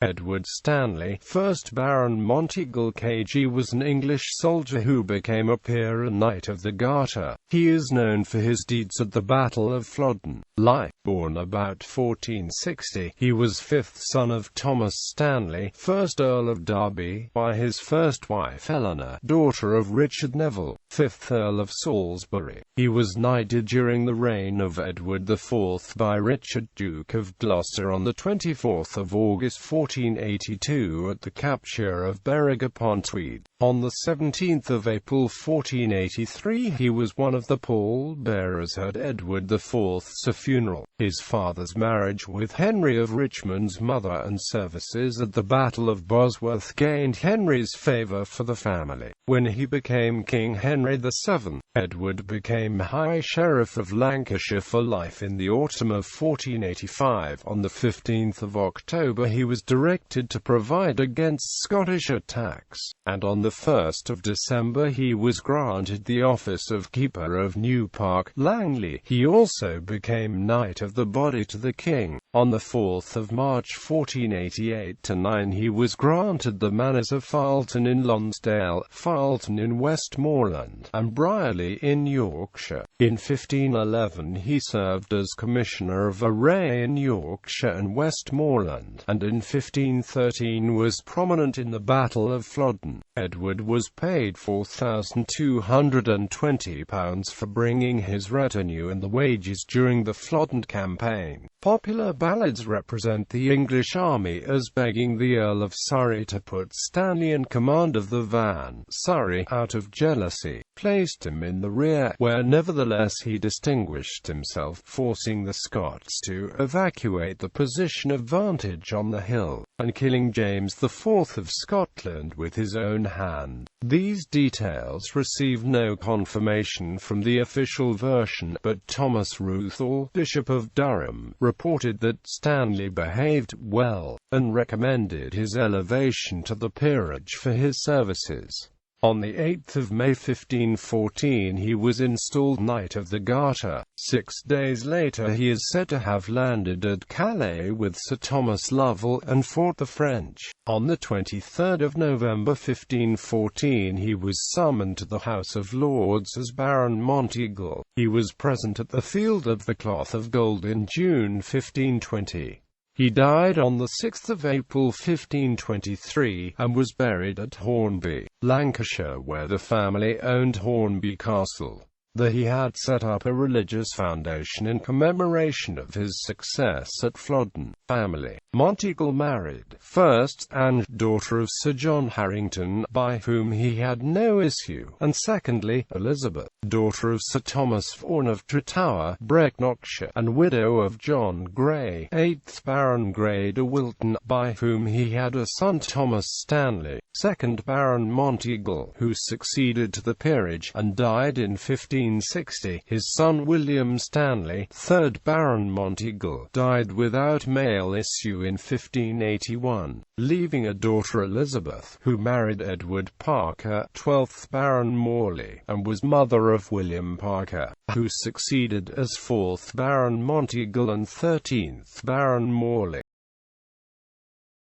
Edward Stanley, 1st Baron Monteagle KG, was an English soldier who became a peer and Knight of the Garter. He is known for his deeds at the Battle of Flodden. Life. Born about 1460, he was fifth son of Thomas Stanley, 1st Earl of Derby, by his first wife Eleanor, daughter of Richard Neville, 5th Earl of Salisbury. He was knighted during the reign of Edward IV by Richard, Duke of Gloucester, on the 24th of August 1482 at the capture of Berwick-upon-Tweed. On the 17th of April 1483 he was one of the pall-bearers at Edward IV's funeral. His father's marriage with Henry of Richmond's mother and services at the Battle of Bosworth gained Henry's favour for the family. When he became King Henry VII, Edward became High Sheriff of Lancashire for life. In the autumn of 1485, on the 15th of October, he was directed to provide against Scottish attacks, and on the 1st of December he was granted the office of Keeper of New Park, Langley. He also became Knight of the Body to the King. On the 4th of March 1488-9 he was granted the manors of Farleton in Lonsdale, Farleton in Westmoreland, and Brierley in Yorkshire. In 1511 he served as Commissioner of Array in Yorkshire and Westmoreland, and in 1513 was prominent in the Battle of Flodden. Edward was paid £4,220 for bringing his retinue and the wages during the Flodden campaign. Popular ballads represent the English army as begging the Earl of Surrey to put Stanley in command of the van. Surrey, out of jealousy, placed him in the rear, where nevertheless he distinguished himself, forcing the Scots to evacuate the position of vantage on the hill, and killing James IV of Scotland with his own hand. These details receive no confirmation from the official version, but Thomas Ruthall, Bishop of Durham, reported that Stanley behaved well, and recommended his elevation to the peerage for his services. On the 8th of May 1514 he was installed Knight of the Garter. 6 days later he is said to have landed at Calais with Sir Thomas Lovell and fought the French. On the 23rd of November 1514 he was summoned to the House of Lords as Baron Monteagle. He was present at the Field of the Cloth of Gold in June 1520. He died on the 6th of April 1523, and was buried at Hornby, Lancashire, where the family owned Hornby Castle. There he had set up a religious foundation in commemoration of his success at Flodden. Family. Monteagle married, first, Anne, daughter of Sir John Harrington, by whom he had no issue, and secondly, Elizabeth, daughter of Sir Thomas Vaughan of Tretower, Brecknockshire, and widow of John Grey, 8th Baron Grey de Wilton, by whom he had a son Thomas Stanley, 2nd Baron Monteagle, who succeeded to the peerage, and died in 1560. His son William Stanley, 3rd Baron Monteagle, died without male issue in 1581, leaving a daughter Elizabeth, who married Edward Parker, 12th Baron Morley, and was mother of William Parker, who succeeded as 4th Baron Monteagle and 13th Baron Morley.